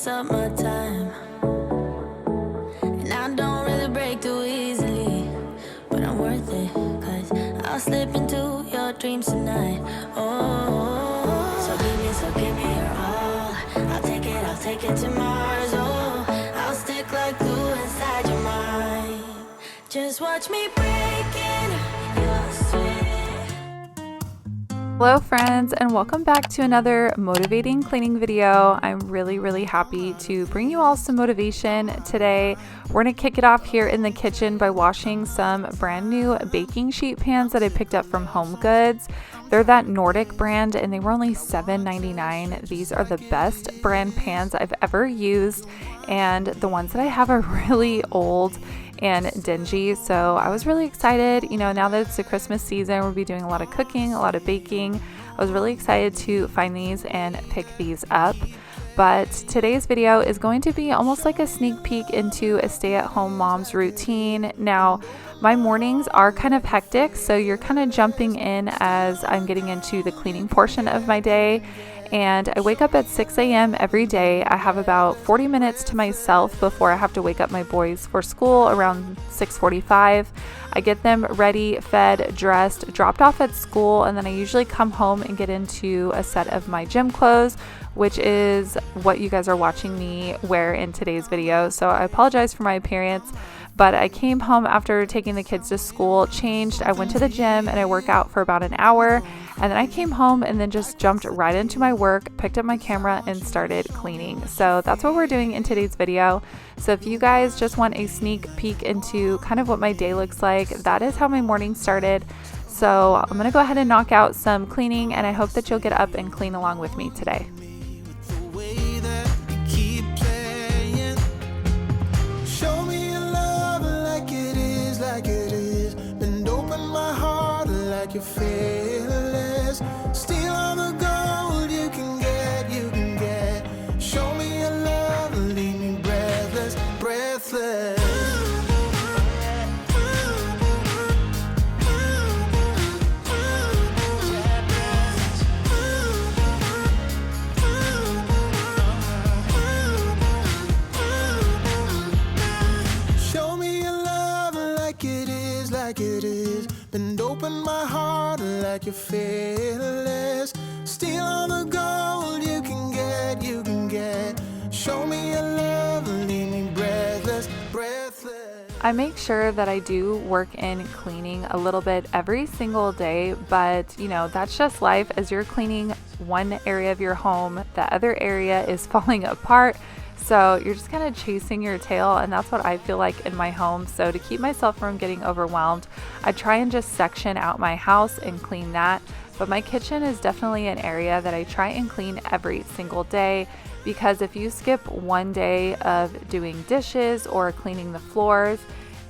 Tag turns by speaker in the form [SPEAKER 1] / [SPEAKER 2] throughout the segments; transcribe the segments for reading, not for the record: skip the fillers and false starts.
[SPEAKER 1] takes up my time, and I don't really break too easily, but I'm worth it, 'cause I'll slip into your dreams tonight. Oh, so give me your all. I'll take it to Mars. Oh, I'll stick like glue inside your mind. Just watch me breaking your sweet.
[SPEAKER 2] Hello friends, and welcome back to another motivating cleaning video. I'm really happy to bring you all some motivation today. We're going to kick it off here in the kitchen by washing some brand new baking sheet pans that I picked up from Home Goods. They're that Nordic brand and they were only $7.99. These are the best brand pans I've ever used, and the ones that I have are really old and dingy, so I was really excited. You know, now that it's the Christmas season, we'll be doing a lot of cooking, a lot of baking. I was really excited to find these and pick these up. But today's video is going to be almost like a sneak peek into a stay-at-home mom's routine. Now, my mornings are kind of hectic, so you're kind of jumping in as I'm getting into the cleaning portion of my day. And I wake up at 6 a.m. every day. I have about 40 minutes to myself before I have to wake up my boys for school around 6:45. I get them ready, fed, dressed, dropped off at school, and then I usually come home and get into a set of my gym clothes, which is what you guys are watching me wear in today's video. So I apologize for my appearance, but I came home after taking the kids to school, changed, I went to the gym and I work out for about an hour, and then I came home and then just jumped right into my work, picked up my camera and started cleaning. So that's what we're doing in today's video. So if you guys just want a sneak peek into kind of what my day looks like, that is how my morning started. So I'm gonna go ahead and knock out some cleaning, and I hope that you'll get up and clean along with me today.
[SPEAKER 3] You're fearless, steal all the gold you can get. Show me your love, leave me breathless. Show me your love like it is. Bend open my heart like you're fearless. Steal all the gold you can get. Show me your love, leave me breathless.
[SPEAKER 2] I make sure that I do work in cleaning a little bit every single day, but you know, that's just life. As you're cleaning one area of your home, the other area is falling apart. So you're just kind of chasing your tail, and that's what I feel like in my home. So to keep myself from getting overwhelmed, I try and just section out my house and clean that. But my kitchen is definitely an area that I try and clean every single day, because if you skip one day of doing dishes or cleaning the floors,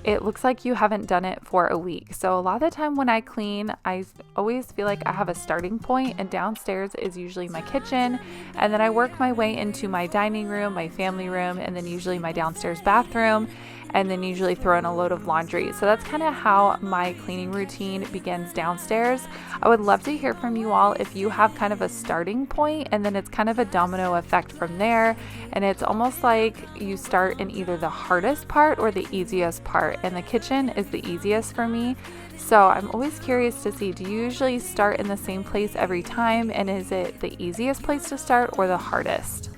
[SPEAKER 2] it looks like you haven't done it for a week. So a lot of the time when I clean, I always feel like I have a starting point, and downstairs is usually my kitchen, and then I work my way into my dining room, my family room, and then usually my downstairs bathroom, and then usually throw in a load of laundry. So that's kind of how my cleaning routine begins downstairs. I would love to hear from you all if you have kind of a starting point, and then it's kind of a domino effect from there, and it's almost like you start in either the hardest part or the easiest part, and the kitchen is the easiest for me. So I'm always curious to see, do you usually start in the same place every time, and is it the easiest place to start or the hardest?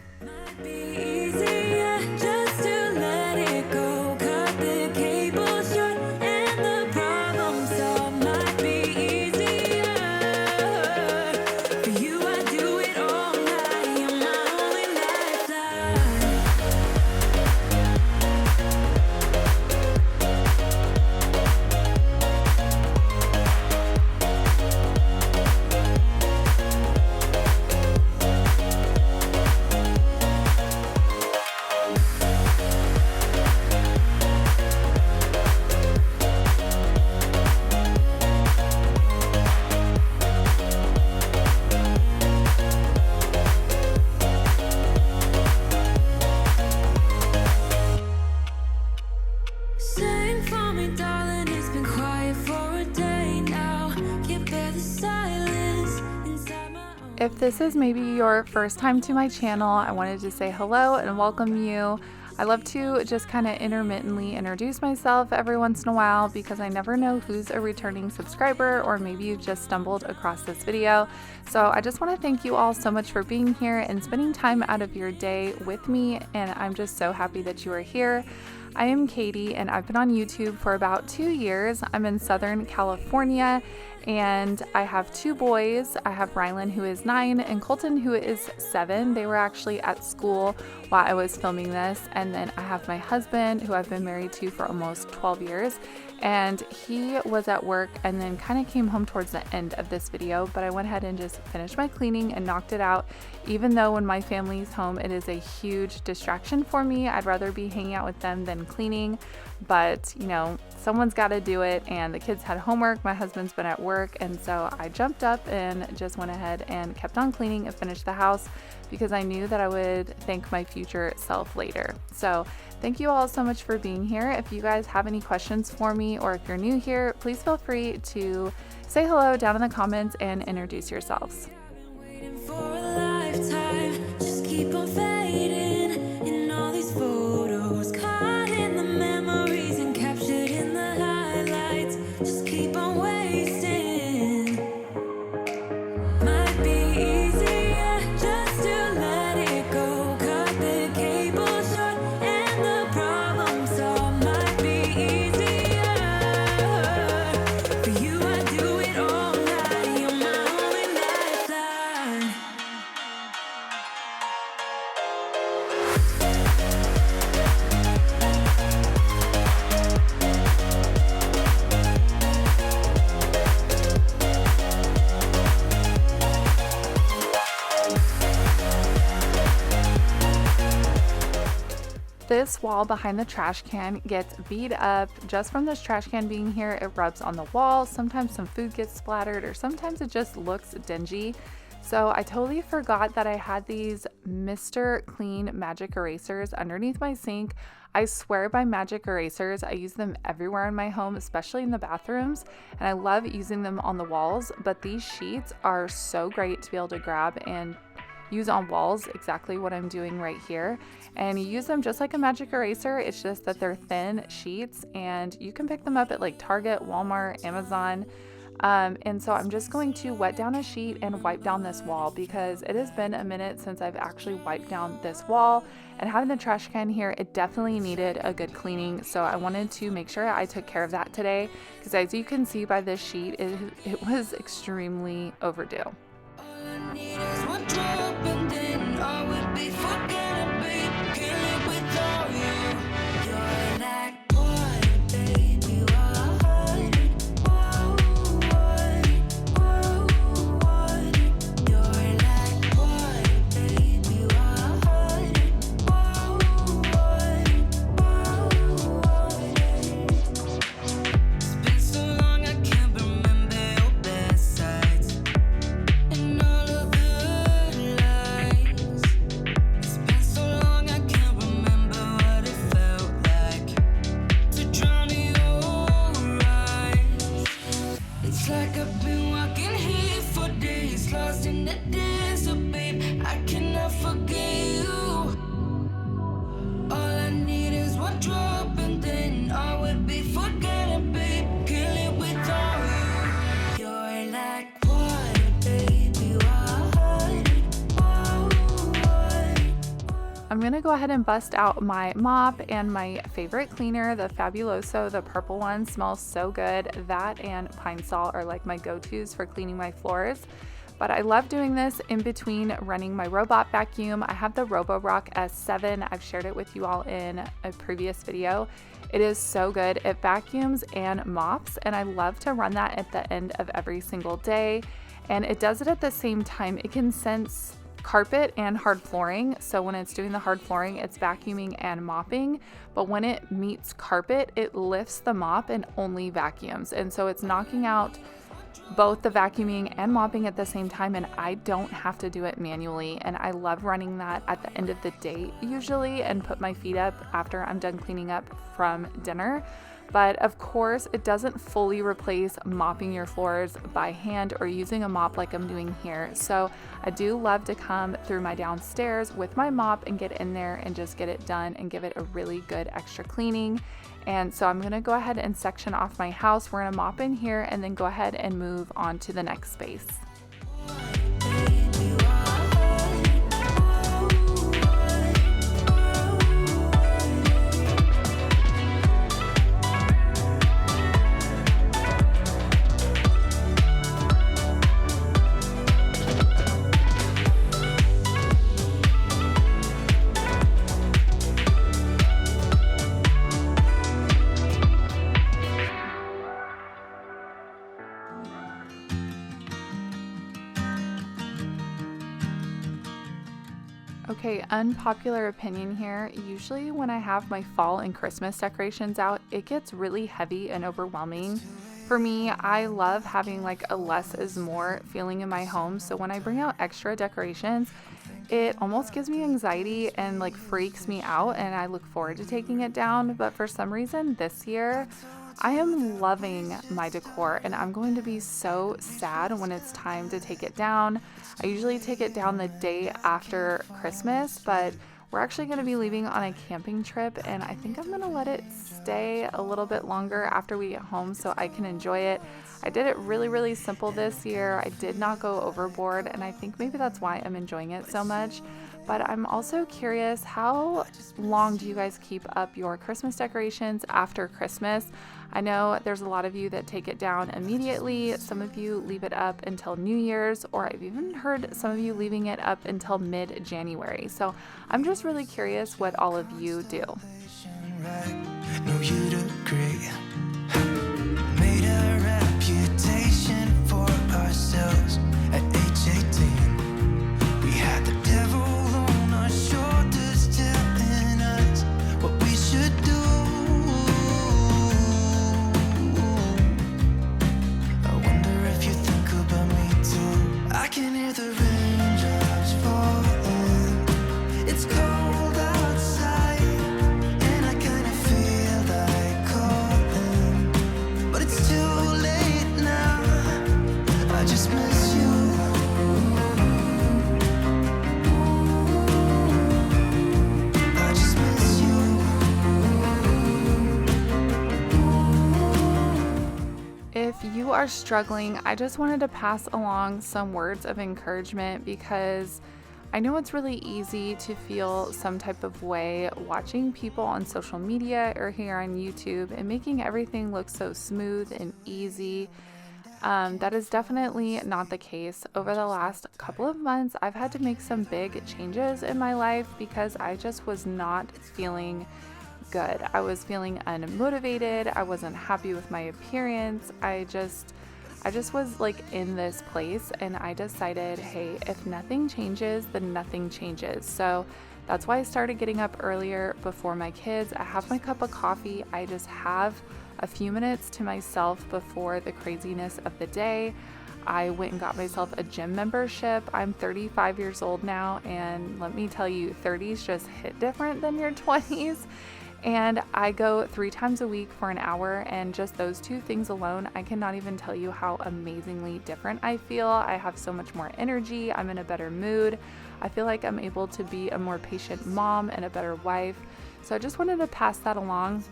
[SPEAKER 2] If this is maybe your first time to my channel, I wanted to say hello and welcome you. I love to just kind of intermittently introduce myself every once in a while because I never know who's a returning subscriber or maybe you've just stumbled across this video. So I just want to thank you all so much for being here and spending time out of your day with me, and I'm just so happy that you are here. I am Katie and I've been on YouTube for about 2 years. I'm in Southern California and I have 2 boys. I have Rylan, who is 9, and Colton, who is 7. They were actually at school while I was filming this. And then I have my husband, who I've been married to for almost 12 years. And he was at work and then kind of came home towards the end of this video, but I went ahead and just finished my cleaning and knocked it out. Even though when my family's home, it is a huge distraction for me. I'd rather be hanging out with them than cleaning, but you know, someone's got to do it, and the kids had homework, my husband's been at work, and so I jumped up and just went ahead and kept on cleaning and finished the house because I knew that I would thank my future self later. So thank you all so much for being here. If you guys have any questions for me, or if you're new here, please feel free to say hello down in the comments and introduce yourselves.
[SPEAKER 1] Just keep on fading in all these photos, caught in the memories and captured in the highlights. Just keep on wasting. Might be easier just to let it go. Cut the cable short and the problem solved. Might be easier for you. I do it all night. You're my only lifeline.
[SPEAKER 2] This wall behind the trash can gets beat up just from this trash can being here. It rubs on the wall. Sometimes some food gets splattered, or sometimes it just looks dingy. So I totally forgot that I had these Mr. Clean magic erasers underneath my sink. I swear by magic erasers. I use them everywhere in my home, especially in the bathrooms, and I love using them on the walls, but these sheets are so great to be able to grab and use on walls, exactly what I'm doing right here. And you use them just like a magic eraser. It's just that they're thin sheets, and you can pick them up at like Target, Walmart, Amazon. And so I'm just going to wet down a sheet and wipe down this wall because it has been a minute since I've actually wiped down this wall, and having the trash can here, it definitely needed a good cleaning. So I wanted to make sure I took care of that today because, as you can see by this sheet, it was extremely overdue.
[SPEAKER 1] All I need is one drop and then I would be forgetting, babe. Kill it without you. You're like water, baby, water. Whoa, water. You're like water, baby, water. Whoa, water. It's been so long I can't remember your best sides and all of the lies. It's been so long I can't remember what it felt like to drown in your eyes. It's like I've been walking here for days, lost in the desert, babe. I cannot forget you. All I need is one drop and then I would be forgetting, babe. Kill it without you. You're like water, baby, water.
[SPEAKER 2] I'm gonna go ahead and bust out my mop and my favorite cleaner, the Fabuloso. The purple one smells so good. That and Pine Sol are like my go-tos for cleaning my floors. But I love doing this in between running my robot vacuum. I have the Roborock S7. I've shared it with you all in a previous video. It is so good. It vacuums and mops, and I love to run that at the end of every single day. And it does it at the same time. It can sense carpet and hard flooring. So when it's doing the hard flooring, it's vacuuming and mopping. But when it meets carpet, it lifts the mop and only vacuums. And so it's knocking out both the vacuuming and mopping at the same time, and I don't have to do it manually. And I love running that at the end of the day usually, and put my feet up after I'm done cleaning up from dinner. But of course, it doesn't fully replace mopping your floors by hand or using a mop like I'm doing here. So I do love to come through my downstairs with my mop and get in there and just get it done and give it a really good extra cleaning. And so I'm gonna go ahead and section off my house. We're gonna mop in here and then go ahead and move on to the next space. Okay, unpopular opinion here. Usually when I have my fall and Christmas decorations out, it gets really heavy and overwhelming. For me, I love having like a less is more feeling in my home. So when I bring out extra decorations, it almost gives me anxiety and like freaks me out, and I look forward to taking it down. But for some reason this year, I am loving my decor, and I'm going to be so sad when it's time to take it down. I usually take it down the day after Christmas, but we're actually going to be leaving on a camping trip, and I think I'm going to let it stay a little bit longer after we get home so I can enjoy it. I did it really simple this year. I did not go overboard, and I think maybe that's why I'm enjoying it so much. But I'm also curious, how long do you guys keep up your Christmas decorations after Christmas? I know there's a lot of you that take it down immediately. Some of you leave it up until New Year's, or I've even heard some of you leaving it up until mid-January. So I'm just really curious what all of you do.
[SPEAKER 3] No, you'd agree. Made a reputation for ourselves at age 18. We had the devil on our shoulders telling us what we should do. I wonder if you think about me too. I can hear the raindrops falling. It's cold outside, and I kinda feel like calling, but it's too late now. I just miss you. I just miss you.
[SPEAKER 2] If you are struggling, I just wanted to pass along some words of encouragement, because I know it's really easy to feel some type of way watching people on social media or here on YouTube and making everything look so smooth and easy. That is definitely not the case. Over the last couple of months, I've had to make some big changes in my life because I just was not feeling good. I was feeling unmotivated. I wasn't happy with my appearance. I just was like in this place, and I decided, hey, if nothing changes, then nothing changes. So that's why I started getting up earlier before my kids. I have my cup of coffee. I just have a few minutes to myself before the craziness of the day. I went and got myself a gym membership. I'm 35 years old now, and let me tell you, 30s just hit different than your 20s. And I go 3 times a week for an hour, and just those 2 things alone, I cannot even tell you how amazingly different I feel. I have so much more energy. I'm in a better mood. I feel like I'm able to be a more patient mom and a better wife. So I just wanted to pass that along.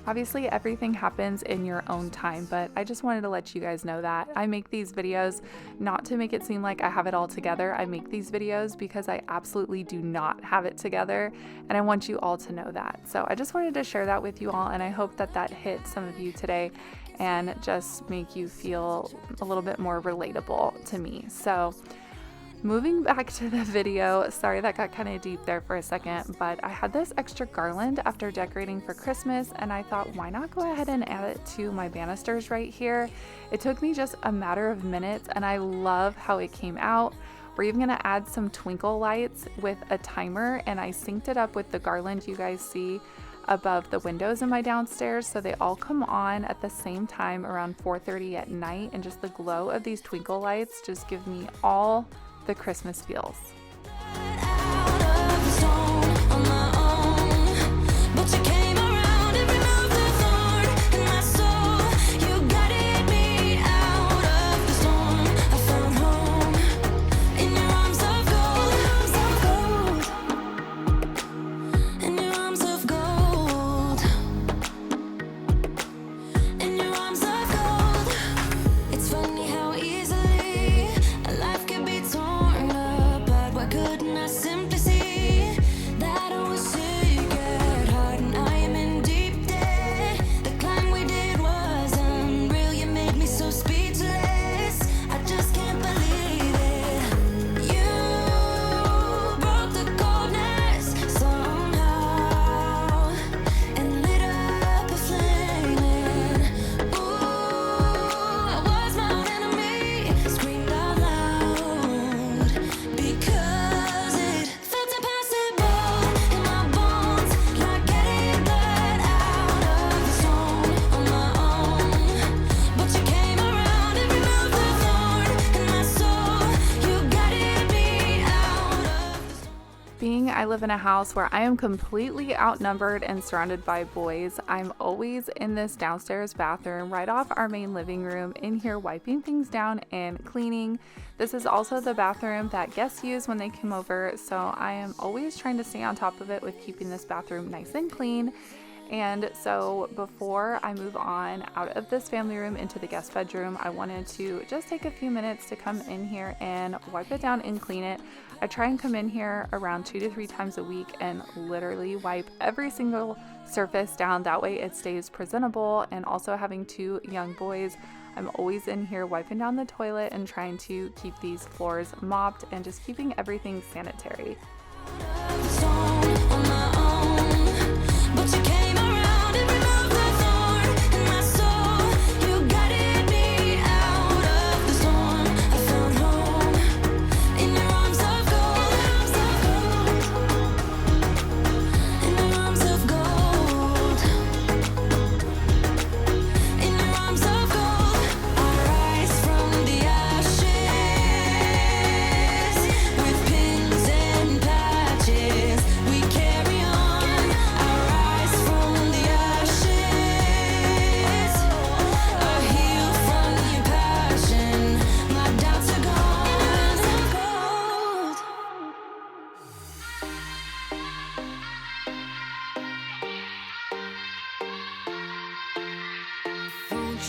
[SPEAKER 2] Obviously, everything happens in your own time, but I just wanted to let you guys know that. I make these videos not to make it seem like I have it all together. I make these videos because I absolutely do not have it together, and I want you all to know that. So I just wanted to share that with you all, and I hope that that hit some of you today and just make you feel a little bit more relatable to me. So moving back to the video, sorry that got kind of deep there for a second, but I had this extra garland after decorating for Christmas, and I thought, why not go ahead and add it to my banisters right here? It took me just a matter of minutes, and I love how it came out. We're even gonna add some twinkle lights with a timer, and I synced it up with the garland you guys see above the windows in my downstairs, so they all come on at the same time around 4:30 at night, and just the glow of these twinkle lights just give me all the Christmas feels.
[SPEAKER 1] But you came around and removed the thorn.
[SPEAKER 2] live in a house where I am completely outnumbered and surrounded by boys, I'm always in this downstairs bathroom right off our main living room, in here wiping things down and cleaning. This is also the bathroom that guests use when they come over, so I am always trying to stay on top of it with keeping this bathroom nice and clean. And so before I move on out of this family room into the guest bedroom, I wanted to just take a few minutes to come in here and wipe it down and clean it. I try and come in here around 2 to 3 times a week and literally wipe every single surface down. That way it stays presentable. And also, having 2 young boys, I'm always in here wiping down the toilet and trying to keep these floors mopped and just keeping everything sanitary.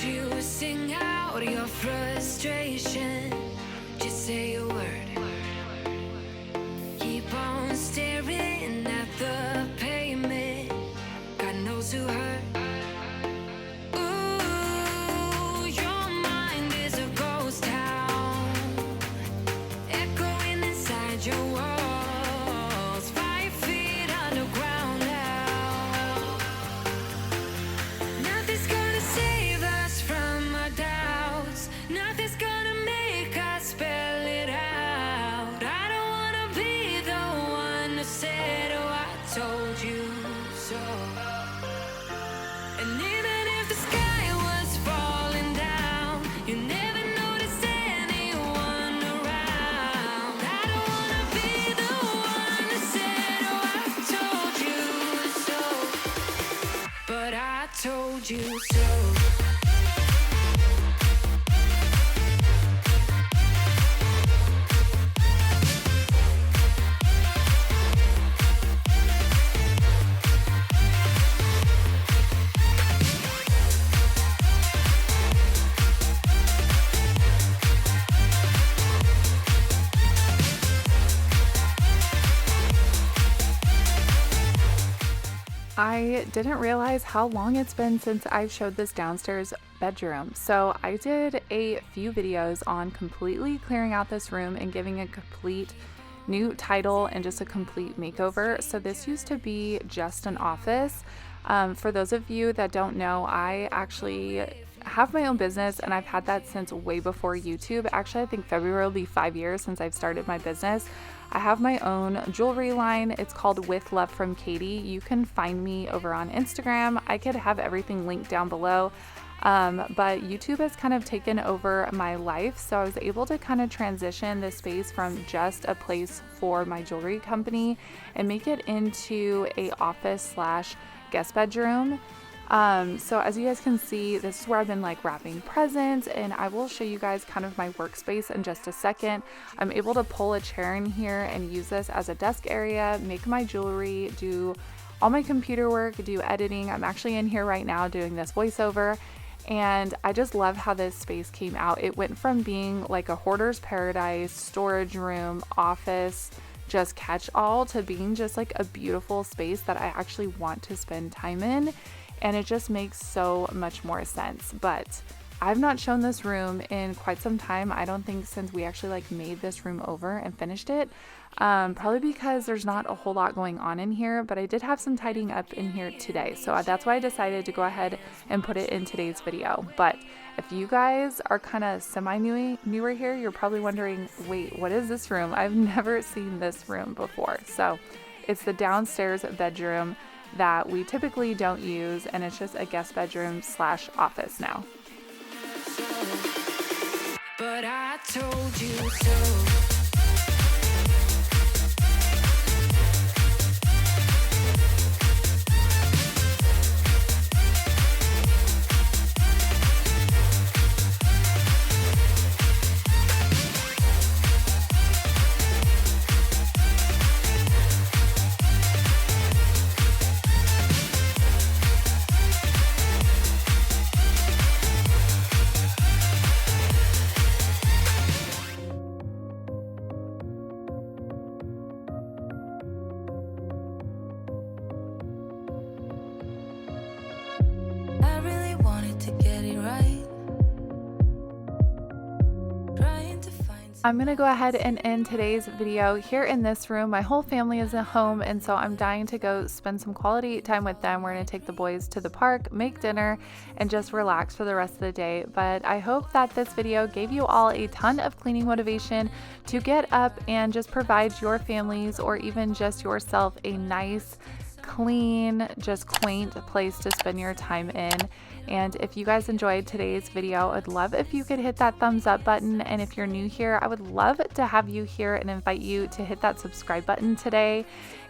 [SPEAKER 1] You sing out your frustration, just say a word. Keep on staring at the pavement, God knows who hurt. Ooh, your mind is a ghost town, echoing inside your walls, 5 feet underground now. Nothing's gonna save us from our doubts. Nothing's gonna make us spell it out. I don't wanna be the one who said, oh, I told you so. And even if the sky was falling down, you never noticed anyone around. I don't wanna be the one who said, oh, I told you so. But I told you so.
[SPEAKER 2] I didn't realize how long it's been since I've showed this downstairs bedroom. So I did a few videos on completely clearing out this room and giving a complete new title and just a complete makeover. So this used to be just an office. For those of you that don't know, I actually have my own business and I've had that since way before YouTube. Actually, I think February will be 5 years since I've started my business. I have my own jewelry line. It's called With Love from Katie. You can find me over on Instagram. I could have everything linked down below. But YouTube has kind of taken over my life. So I was able to kind of transition this space from just a place for my jewelry company and make it into a office / guest bedroom. So as you guys can see, this is where I've been like wrapping presents, and I will show you guys kind of my workspace in just a second. I'm able to pull a chair in here and use this as a desk area, make my jewelry, do all my computer work, do editing. I'm actually in here right now doing this voiceover, and I just love how this space came out. It went from being like a hoarder's paradise, storage room, office, just catch all, to being just like a beautiful space that I actually want to spend time in. And it just makes so much more sense. But I've not shown this room in quite some time. I don't think since we actually like made this room over and finished it. Probably because there's not a whole lot going on in here, but I did have some tidying up in here today. So that's why I decided to go ahead and put it in today's video. But if you guys are kind of newer here, you're probably wondering, wait, what is this room? I've never seen this room before. So it's the downstairs bedroom that we typically don't use, and it's just a guest bedroom / office now.
[SPEAKER 1] But I told you so. to get it right. Trying to find
[SPEAKER 2] I'm gonna go ahead and end today's video here in this room. My whole family is at home, and so I'm dying to go spend some quality time with them. We're gonna take the boys to the park, make dinner, and just relax for the rest of the day. But I hope that this video gave you all a ton of cleaning motivation to get up and just provide your families or even just yourself a nice, clean, just quaint place to spend your time in. And if you guys enjoyed today's video, I'd love if you could hit that thumbs up button. And if you're new here, I would love to have you here and invite you to hit that subscribe button today.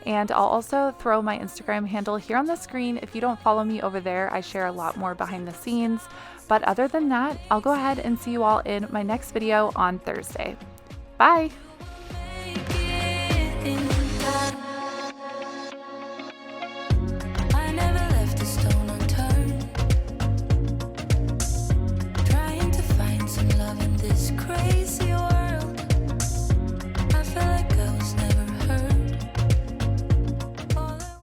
[SPEAKER 2] And I'll also throw my Instagram handle here on the screen. If you don't follow me over there, I share a lot more behind the scenes. But other than that, I'll go ahead and see you all in my next video on Thursday. Bye!